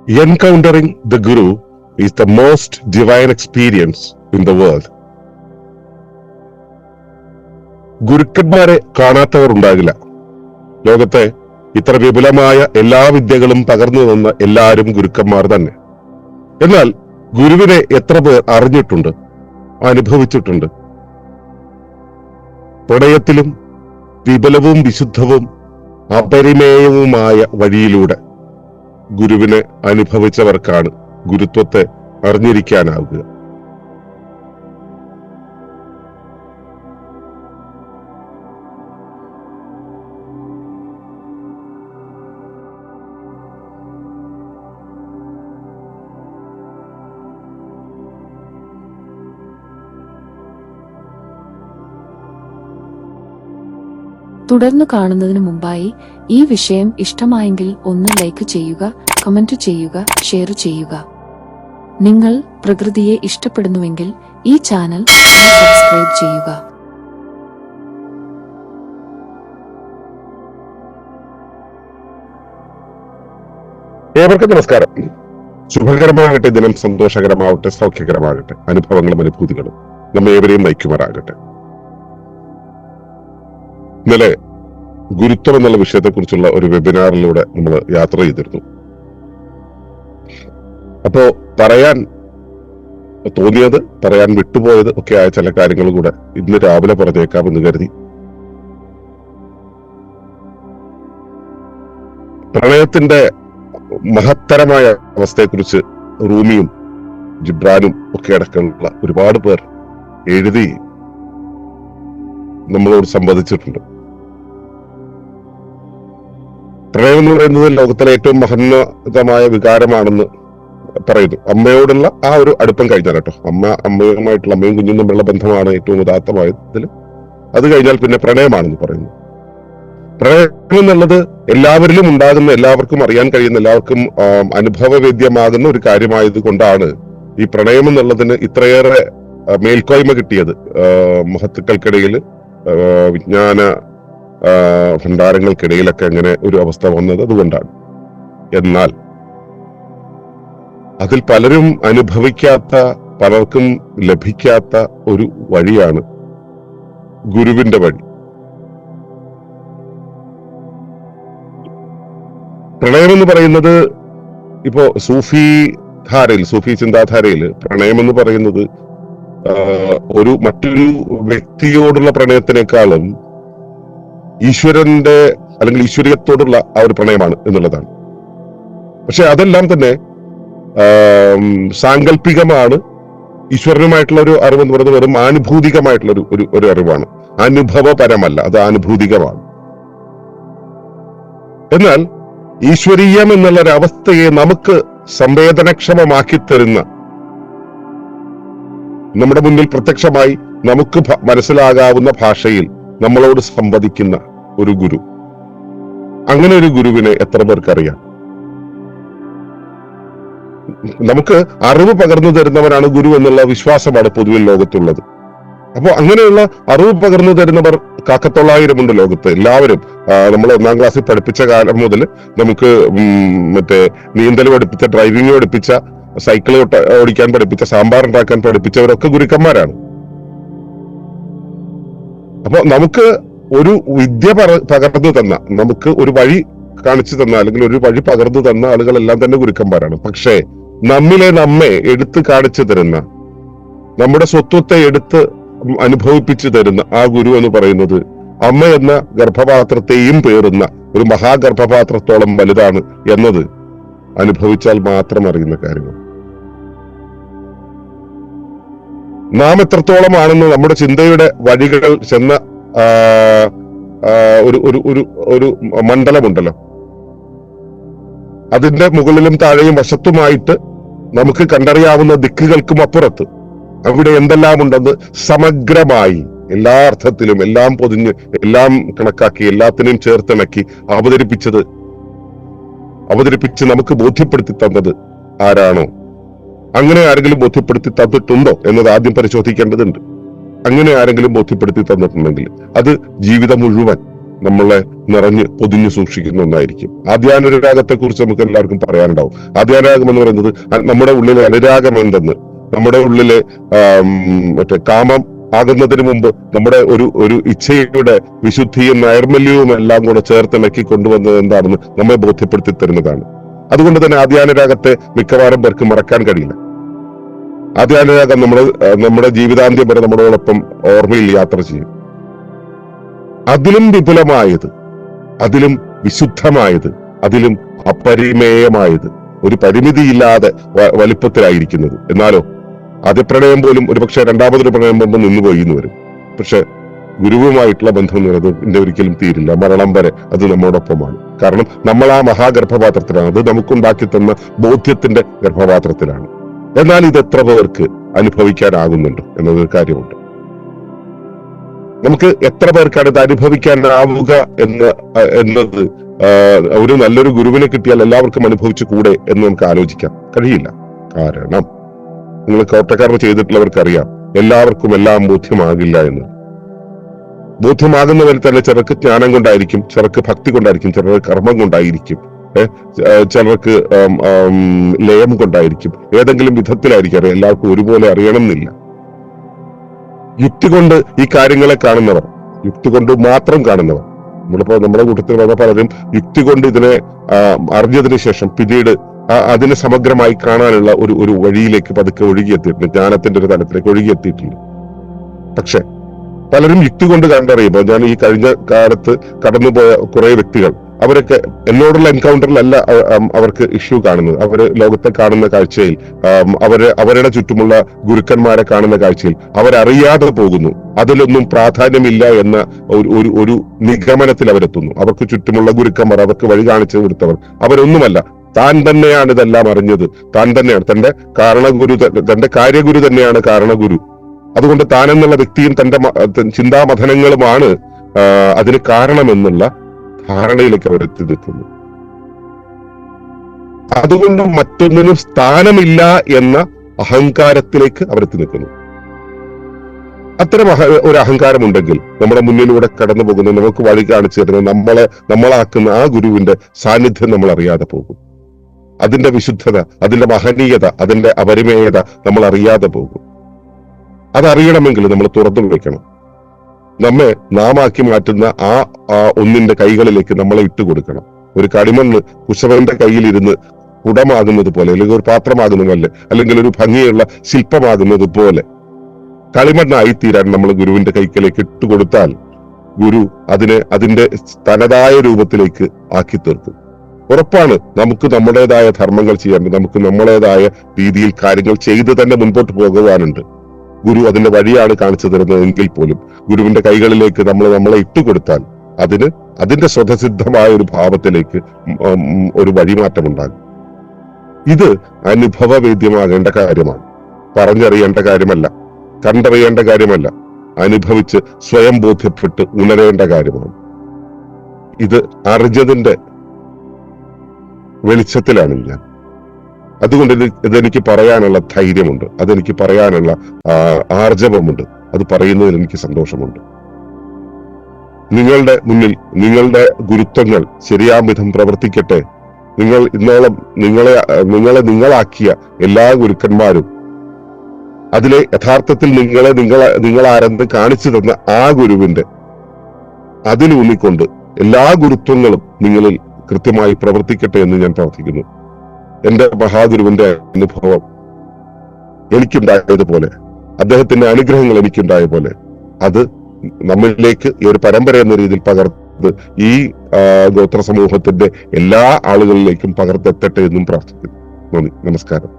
Encountering the Guru is the most divine experience in the world. ഗുരുക്കന്മാരെ കാണാത്തവർ ഉണ്ടാകില്ല. ലോകത്തെ ഇത്ര വിപുലമായ എല്ലാ വിദ്യകളും പകർന്നു തന്ന എല്ലാവരും ഗുരുക്കന്മാർ തന്നെ. എന്നാൽ ഗുരുവിനെ എത്ര പേർ അറിഞ്ഞിട്ടുണ്ട്, അനുഭവിച്ചിട്ടുണ്ട്? പ്രണയത്തിലും വിപുലവും വിശുദ്ധവും അപരിമേയവുമായ വഴിയിലൂടെ ഗുരുവിനെ അനുഭവിച്ചവർക്കാണ് ഗുരുത്വത്തെ അറിഞ്ഞിരിക്കാനാവുക. തുടർന്ന് കാണുന്നതിന് മുമ്പായി ഈ വിഷയം ഇഷ്ടമായെങ്കിൽ ഒന്ന് ലൈക്ക് ചെയ്യുക, കമന്റ് ചെയ്യുക, ഷെയർ ചെയ്യുക. നിങ്ങൾ പ്രകൃതിയെ ഇഷ്ടപ്പെടുന്നുവെങ്കിൽ ഈ ചാനൽ സബ്സ്ക്രൈബ് ചെയ്യുക. ഏവർക്കും നമസ്കാരം. ശുഭകരമാകട്ടെ, ദിനം സന്തോഷകരമാവട്ടെ, സൗഖ്യകരമാകട്ടെ, അനുഭവങ്ങളും അനുഭൂതികളും നമ്മെ ഏവരെയും നയിക്കുമാറാകട്ടെ. ഇന്നലെ ഗുരുത്വം എന്നുള്ള വിഷയത്തെക്കുറിച്ചുള്ള ഒരു വെബിനാറിലൂടെ നമ്മൾ യാത്ര ചെയ്തിരുന്നു. അപ്പോ പറയാൻ തോന്നിയത്, പറയാൻ വിട്ടുപോയത് ഒക്കെ ആയ ചില കാര്യങ്ങൾ കൂടെ ഇന്ന് രാവിലെ പറഞ്ഞേക്കാമെന്ന് കരുതി. പ്രണയത്തിന്റെ മഹത്തരമായ അവസ്ഥയെക്കുറിച്ച് റൂമിയും ജിബ്രാനും ഒക്കെ അടക്കമുള്ള ഒരുപാട് പേർ എഴുതി നമ്മളോട് സംവദിച്ചിട്ടുണ്ട്. പ്രണയം എന്ന് പറയുന്നത് ലോകത്തിലെ ഏറ്റവും മഹോന്നതമായ വികാരമാണെന്ന് പറയുന്നു. അമ്മയോടുള്ള ആ ഒരു അടുപ്പം കഴിഞ്ഞാൽ കേട്ടോ, അമ്മയുമായിട്ടുള്ള അമ്മയും കുഞ്ഞും തമ്മിലുള്ള ബന്ധമാണ് ഏറ്റവും ഉദാത്തമായതിൽ. അത് കഴിഞ്ഞാൽ പിന്നെ പ്രണയമാണെന്ന് പറയുന്നു. പ്രണയം എന്നുള്ളത് എല്ലാവരിലും ഉണ്ടാകുന്ന, എല്ലാവർക്കും അറിയാൻ കഴിയുന്ന, എല്ലാവർക്കും അനുഭവവേദ്യമാകുന്ന ഒരു കാര്യമായത് കൊണ്ടാണ് ഈ പ്രണയം എന്നുള്ളതിന് ഇത്രയേറെ മേൽക്കോയ്മ കിട്ടിയത്. മഹത്തുക്കൾക്കിടയിൽ, വിജ്ഞാന ഭണ്ഡാരങ്ങൾക്കിടയിലൊക്കെ അങ്ങനെ ഒരു അവസ്ഥ വന്നത് അതുകൊണ്ടാണ്. എന്നാൽ അതിൽ പലരും അനുഭവിക്കാത്ത, പലർക്കും ലഭിക്കാത്ത ഒരു വഴിയാണ് ഗുരുവിന്റെ വഴി. പ്രണയം എന്ന് പറയുന്നത് ഇപ്പോ സൂഫി ചിന്താധാരയിൽ പ്രണയം എന്ന് പറയുന്നത് മറ്റൊരു വ്യക്തിയോടുള്ള പ്രണയത്തിനേക്കാളും ഈശ്വരന്റെ അല്ലെങ്കിൽ ഈശ്വരീയത്തോടുള്ള ആ ഒരു പ്രണയമാണ് എന്നുള്ളതാണ്. പക്ഷെ അതെല്ലാം തന്നെ സാങ്കല്പികമാണ്. ഈശ്വരനുമായിട്ടുള്ള ഒരു അറിവ് എന്ന് പറയുന്നത് വെറും ആനുഭൂതികമായിട്ടുള്ള ഒരു അറിവാണ്, അനുഭവപരമല്ല, അത് ആനുഭൂതികമാണ്. എന്നാൽ ഈശ്വരീയം എന്നുള്ള ഒരു അവസ്ഥയെ നമുക്ക് സംവേദനക്ഷമമാക്കി തരുന്ന, നമ്മുടെ മുന്നിൽ പ്രത്യക്ഷമായി നമുക്ക് മനസ്സിലാകാവുന്ന ഭാഷയിൽ നമ്മളോട് സംവദിക്കുന്ന ഒരു ഗുരു, അങ്ങനെ ഒരു ഗുരുവിനെ എത്ര പേർക്കറിയാം? നമുക്ക് അറിവ് പകർന്നു തരുന്നവരാണ് ഗുരു എന്നുള്ള വിശ്വാസമാണ് പൊതുവിൽ ലോകത്തുള്ളത്. അപ്പൊ അങ്ങനെയുള്ള അറിവ് പകർന്നു തരുന്നവർ കാക്കത്തൊള്ളായിരമുണ്ട് ലോകത്ത്. എല്ലാവരും നമ്മൾ 1ാം ക്ലാസ്സിൽ പഠിപ്പിച്ച കാലം മുതൽ നമുക്ക് നീന്തൽ പഠിപ്പിച്ച, ഡ്രൈവിംഗ് പഠിപ്പിച്ച, സൈക്കിൾ ഓടിക്കാൻ പഠിപ്പിച്ച, സാമ്പാർ ഉണ്ടാക്കാൻ പഠിപ്പിച്ചവരൊക്കെ ഗുരുക്കന്മാരാണ്. അപ്പൊ നമുക്ക് ഒരു വിദ്യ പകർന്നു തന്ന, നമുക്ക് ഒരു വഴി കാണിച്ചു തന്ന, അല്ലെങ്കിൽ ഒരു വഴി പകർന്നു തന്ന ആളുകളെല്ലാം തന്നെ ഗുരുക്കന്മാരാണ്. പക്ഷേ നമ്മെ എടുത്ത് കാണിച്ചു തരുന്ന, നമ്മുടെ സ്വത്വത്തെ എടുത്ത് അനുഭവിപ്പിച്ചു തരുന്ന ആ ഗുരു എന്ന് പറയുന്നത് അമ്മ എന്ന ഗർഭപാത്രത്തെയും പേറുന്ന ഒരു മഹാഗർഭപാത്രത്തോളം വലുതാണ് എന്നത് അനുഭവിച്ചാൽ മാത്രം അറിയുന്ന കാര്യങ്ങൾ. നാം എത്രത്തോളമാണെന്ന് നമ്മുടെ ചിന്തയുടെ വഴികൾ ചെന്ന ഒരു മണ്ഡലമുണ്ടല്ലോ, അതിന്റെ മുകളിലും താഴെയും വശത്തുമായിട്ട് നമുക്ക് കണ്ടറിയാവുന്ന ദിക്കുകൾക്കും അപ്പുറത്ത് അവിടെ എന്തെല്ലാം ഉണ്ടെന്ന് സമഗ്രമായി, എല്ലാ അർത്ഥത്തിലും എല്ലാം പൊതിഞ്ഞ്, എല്ലാം കണക്കാക്കി, എല്ലാത്തിനെയും ചേർത്തിണക്കി അവതരിപ്പിച്ച് നമുക്ക് ബോധ്യപ്പെടുത്തി തന്നത് ആരാണോ, അങ്ങനെ ആരെങ്കിലും ബോധ്യപ്പെടുത്തി തന്നിട്ടുണ്ടോ എന്നത് ആദ്യം പരിശോധിക്കേണ്ടതുണ്ട്. അങ്ങനെ ആരെങ്കിലും ബോധ്യപ്പെടുത്തി തന്നിട്ടുണ്ടെങ്കിൽ അത് ജീവിതം മുഴുവൻ നമ്മളെ നിറഞ്ഞ് പൊതിഞ്ഞു സൂക്ഷിക്കുന്ന ഒന്നായിരിക്കും. ആദ്യാനുരാഗത്തെ കുറിച്ച് നമുക്ക് എല്ലാവർക്കും പറയാനുണ്ടാവും. ആദ്യാനുരാഗം എന്ന് പറയുന്നത് നമ്മുടെ ഉള്ളിലെ അനുരാഗം എന്തെന്ന്, നമ്മുടെ ഉള്ളിലെ മറ്റേ കാമം ആകുന്നതിന് മുമ്പ് നമ്മുടെ ഒരു ഇച്ഛയുടെ വിശുദ്ധിയും നൈർമല്യവും എല്ലാം കൂടെ ചേർത്തിണക്കി കൊണ്ടുവന്നത് എന്താണെന്ന് നമ്മെ ബോധ്യപ്പെടുത്തി തരുന്നതാണ്. അതുകൊണ്ട് തന്നെ ആദ്യാനുരാഗത്തെ മിക്കവാറും പേർക്ക് മറക്കാൻ കഴിയില്ല. ആദ്യാനുരാഗം നമ്മുടെ ജീവിതാന്ത്യം വരെ നമ്മളോടൊപ്പം ഓർമ്മയിൽ യാത്ര ചെയ്യും. അതിലും വിപുലമായത്, അതിലും വിശുദ്ധമായത്, അതിലും അപരിമേയമായത്, ഒരു പരിമിതിയില്ലാതെ വലിപ്പത്തിലായിരിക്കുന്നത്. എന്നാലോ ആദ്യ പ്രണയം പോലും ഒരുപക്ഷെ രണ്ടാമതൊരു പ്രണയം മുമ്പ് നിന്നുപോയി എന്ന് വരും. പക്ഷെ ഗുരുവുമായിട്ടുള്ള ബന്ധം എന്നുള്ളത് ഒരിക്കലും തീരില്ല. മരണം വരെ അത് നമ്മോടൊപ്പമാണ്. കാരണം നമ്മൾ ആ മഹാഗർഭപാത്രത്തിലാണ്, അത് നമുക്കുണ്ടാക്കി തന്ന ബോധ്യത്തിന്റെ ഗർഭപാത്രത്തിലാണ്. എന്നാൽ ഇത് എത്ര പേർക്ക് അനുഭവിക്കാനാകുന്നുണ്ട് എന്നതൊരു കാര്യമുണ്ട്. നമുക്ക് എത്ര പേർക്കാണ് ഇത് അനുഭവിക്കാനാവുക എന്നത് ഒരു നല്ലൊരു ഗുരുവിനെ കിട്ടിയാൽ എല്ലാവർക്കും അനുഭവിച്ചു കൂടെ എന്ന് നമുക്ക് ആലോചിക്കാം. കഴിയില്ല. കാരണം നിങ്ങൾ കോട്ടക്കാരന് ചെയ്തിട്ടുള്ളവർക്കറിയാം, എല്ലാവർക്കും എല്ലാം ബോധ്യമാകില്ല എന്ന്. ബോധ്യമാകുന്നവരെ തന്നെ ചിലർക്ക് ജ്ഞാനം കൊണ്ടായിരിക്കും, ചിലർക്ക് ഭക്തി കൊണ്ടായിരിക്കും, ചിലർക്ക് കർമ്മം കൊണ്ടായിരിക്കും, ചിലർക്ക് ലയം കൊണ്ടായിരിക്കും, ഏതെങ്കിലും വിധത്തിലായിരിക്കും. എല്ലാവർക്കും ഒരുപോലെ അറിയണം എന്നില്ല. യുക്തി കൊണ്ട് ഈ കാര്യങ്ങളെ കാണുന്നവർ, യുക്തി കൊണ്ട് മാത്രം കാണുന്നവർ, നമ്മുടെ കൂട്ടത്തിൽ വന്ന പലരും യുക്തി കൊണ്ട് ഇതിനെ അറിഞ്ഞതിന് ശേഷം പിന്നീട് അതിനെ സമഗ്രമായി കാണാനുള്ള ഒരു വഴിയിലേക്ക് പതുക്കെ ഒഴുകിയെത്തിയിട്ടുണ്ട്. ജ്ഞാനത്തിന്റെ ഒരു തലത്തിലേക്ക് ഒഴുകിയെത്തിയിട്ടുണ്ട്. പക്ഷെ പലരും യുക്തി കൊണ്ട് കണ്ടറിയുമ്പോൾ, ഞാൻ ഈ കഴിഞ്ഞ കാലത്ത് കടന്നുപോയ കുറെ വ്യക്തികൾ, അവരൊക്കെ എന്നോടുള്ള എൻകൗണ്ടറിലല്ല അവർക്ക് ഇഷ്യൂ കാണുന്നത്. അവര് ലോകത്തെ കാണുന്ന കാഴ്ചയിൽ, അവരുടെ ചുറ്റുമുള്ള ഗുരുക്കന്മാരെ കാണുന്ന കാഴ്ചയിൽ അവരറിയാതെ പോകുന്നു. അതിലൊന്നും പ്രാധാന്യമില്ല എന്ന ഒരു നിഗമനത്തിൽ അവരെത്തുന്നു. അവർക്ക് ചുറ്റുമുള്ള ഗുരുക്കന്മാർ, അവർക്ക് വഴി കാണിച്ചു കൊടുത്തവർ അവരൊന്നുമല്ല. താൻ തന്നെയാണ് ഇതെല്ലാം അറിഞ്ഞത്. താൻ തന്നെയാണ് തന്റെ കാര്യഗുരു തന്നെയാണ് കാരണഗുരു. അതുകൊണ്ട് താൻ എന്നുള്ള വ്യക്തിയും തന്റെ ചിന്താമഥനങ്ങളുമാണ് അതിന് കാരണമെന്നുള്ള ധാരണയിലേക്ക് അവരെത്തി നിൽക്കുന്നു. അതുകൊണ്ട് മറ്റൊന്നിനും സ്ഥാനമില്ല എന്ന അഹങ്കാരത്തിലേക്ക് അവരെത്തി നിൽക്കുന്നു. അത്തരം ഒരു അഹങ്കാരമുണ്ടെങ്കിൽ നമ്മുടെ മുന്നിലൂടെ കടന്നു പോകുന്ന, നമുക്ക് വഴി കാണിച്ചു തരുന്ന, നമ്മളാക്കുന്ന ആ ഗുരുവിന്റെ സാന്നിധ്യം നമ്മൾ അറിയാതെ പോകും. അതിന്റെ വിശുദ്ധത, അതിന്റെ മഹനീയത, അതിന്റെ അപരിമേയത നമ്മൾ അറിയാതെ പോകും. അതറിയണമെങ്കിൽ നമ്മൾ തുറന്നു വെക്കണം. നമ്മെ നാമാക്കി മാറ്റുന്ന ആ ഒന്നിന്റെ കൈകളിലേക്ക് നമ്മളെ ഇട്ടുകൊടുക്കണം. ഒരു കളിമണ്ണ് കുശവന്റെ കയ്യിലിരുന്ന് കുടമാകുന്നത് പോലെ, അല്ലെങ്കിൽ ഒരു പാത്രമാകുന്നതല്ലേ, അല്ലെങ്കിൽ ഒരു ഭംഗിയുള്ള ശില്പമാകുന്നത് പോലെ കളിമണ്ണായിത്തീരാൻ നമ്മൾ ഗുരുവിന്റെ കൈകളിലേക്ക് ഇട്ടുകൊടുത്താൽ ഗുരു അതിന്റെ തനതായ രൂപത്തിലേക്ക് ആക്കി തീർക്കും. ഉറപ്പാണ്, നമുക്ക് നമ്മുടേതായ ധർമ്മങ്ങൾ ചെയ്യാനുണ്ട്, നമുക്ക് നമ്മുടേതായ രീതിയിൽ കാര്യങ്ങൾ ചെയ്ത് തന്നെ മുൻപോട്ട് പോകുവാനുണ്ട്. ഗുരു അതിന്റെ വഴിയാണ് കാണിച്ചു തരുന്നതെങ്കിൽ പോലും ഗുരുവിന്റെ കൈകളിലേക്ക് നമ്മളെ ഇട്ടുകൊടുത്താൽ അതിന്റെ സ്വതസിദ്ധമായ ഒരു ഭാവത്തിലേക്ക് ഒരു വഴിമാറ്റം ഉണ്ടാകും. ഇത് അനുഭവവേദ്യമാകേണ്ട കാര്യമാണ്. പറഞ്ഞറിയേണ്ട കാര്യമല്ല, കണ്ടറിയേണ്ട കാര്യമല്ല, അനുഭവിച്ച് സ്വയം ബോധ്യപ്പെട്ട് ഉണരേണ്ട കാര്യമാണ്. ഇത് അറിഞ്ഞതിന്റെ വെളിച്ചത്തിലാണ് ഞാൻ. അതുകൊണ്ട് ഇതെനിക്ക് പറയാനുള്ള ധൈര്യമുണ്ട്, അതെനിക്ക് പറയാനുള്ള ആർജവമുണ്ട്, അത് പറയുന്നതിൽ എനിക്ക് സന്തോഷമുണ്ട്. നിങ്ങളുടെ മുന്നിൽ നിങ്ങളുടെ ഗുരുത്വങ്ങൾ ശരിയാം വിധം പ്രവർത്തിക്കട്ടെ. ഇന്നോളം നിങ്ങളാക്കിയ എല്ലാ ഗുരുക്കന്മാരും അതിലെ യഥാർത്ഥത്തിൽ നിങ്ങളാരെന്ന് കാണിച്ചു തന്ന ആ ഗുരുവിന്റെ അതിലൂന്നിക്കൊണ്ട് എല്ലാ ഗുരുത്വങ്ങളും നിങ്ങളിൽ കൃത്യമായി പ്രവർത്തിക്കട്ടെ എന്ന് ഞാൻ പ്രാർത്ഥിക്കുന്നു. എന്റെ മഹാഗുരുവിന്റെ അനുഭവം എനിക്കുണ്ടായതുപോലെ, അദ്ദേഹത്തിന്റെ അനുഗ്രഹങ്ങൾ എനിക്കുണ്ടായ പോലെ, അത് നമ്മളിലേക്ക് ഈ ഒരു പരമ്പര എന്ന രീതിയിൽ പകർന്ന് ഈ ഗോത്ര സമൂഹത്തിന്റെ എല്ലാ ആളുകളിലേക്കും പകർന്നെത്തട്ടെ എന്നും പ്രാർത്ഥിക്കുന്നു. നന്ദി, നമസ്കാരം.